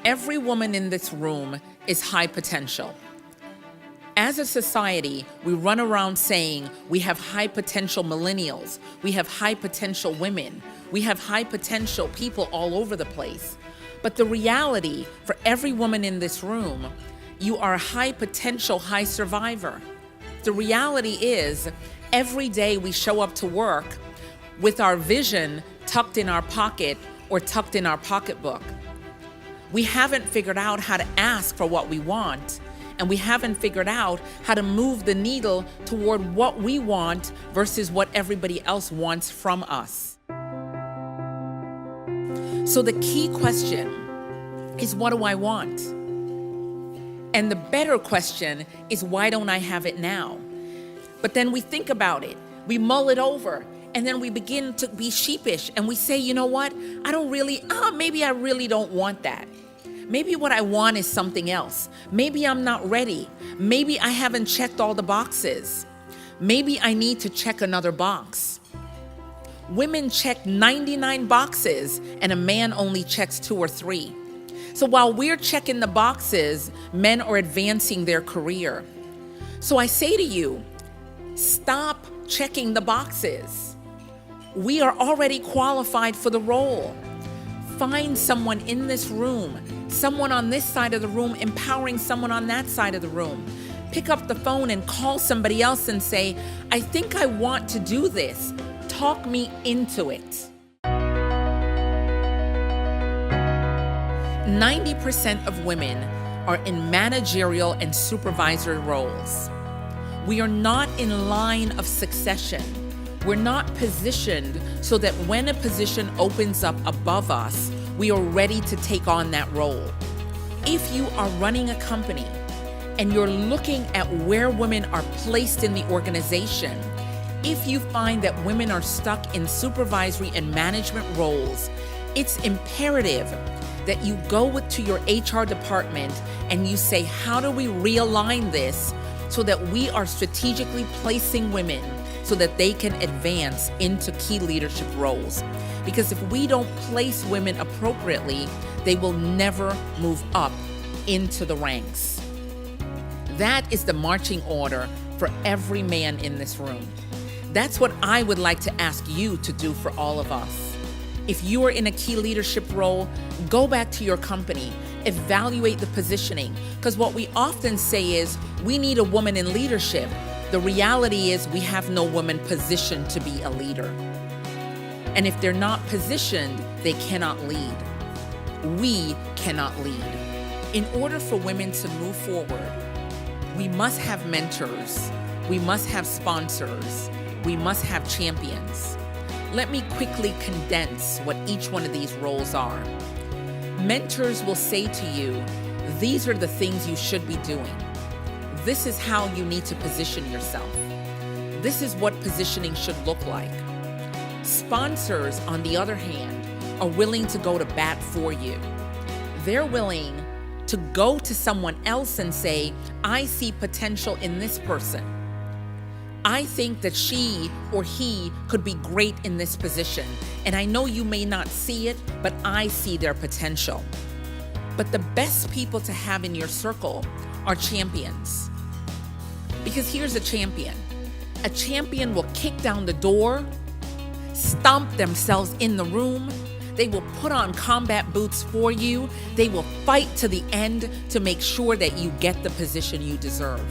Every woman in this room is high potential. As a society, we run around saying we have high potential millennials, we have high potential women, we have high potential people all over the place. But the reality for every woman in this room, you are a high potential, high survivor. The reality is, every day we show up to work with our vision tucked in our pocket or tucked in our pocketbook. We haven't figured out how to ask for what we want, and we haven't figured out how to move the needle toward what we want versus what everybody else wants from us. So the key question is, what do I want? And the better question is, why don't I have it now? But then we think about it, we mull it over, and then we begin to be sheepish and we say, you know what? Maybe I really don't want that. Maybe what I want is something else. Maybe I'm not ready. Maybe I haven't checked all the boxes. Maybe I need to check another box. Women check 99 boxes and a man only checks 2 or 3. So while we're checking the boxes, men are advancing their career. So I say to you, stop checking the boxes. We are already qualified for the role. Find someone in this room, someone on this side of the room empowering someone on that side of the room. Pick up the phone and call somebody else and say, I think I want to do this. Talk me into it. 90% of women are in managerial and supervisory roles. We are not in line of succession. We're not positioned so that when a position opens up above us, we are ready to take on that role. If you are running a company and you're looking at where women are placed in the organization, if you find that women are stuck in supervisory and management roles, it's imperative that you go to your HR department and you say, how do we realign this so that we are strategically placing women so that they can advance into key leadership roles? Because if we don't place women appropriately, they will never move up into the ranks. That is the marching order for every man in this room. That's what I would like to ask you to do for all of us. If you are in a key leadership role, go back to your company, evaluate the positioning. Because what we often say is, we need a woman in leadership. The reality is we have no woman positioned to be a leader. And if they're not positioned, they cannot lead. We cannot lead. In order for women to move forward, we must have mentors. We must have sponsors. We must have champions. Let me quickly condense what each one of these roles are. Mentors will say to you, these are the things you should be doing. This is how you need to position yourself. This is what positioning should look like. Sponsors, on the other hand, are willing to go to bat for you. They're willing to go to someone else and say, I see potential in this person. I think that she or he could be great in this position. And I know you may not see it, but I see their potential. But the best people to have in your circle are champions. Because here's a champion. A champion will kick down the door, stomp themselves in the room. They will put on combat boots for you. They will fight to the end to make sure that you get the position you deserve.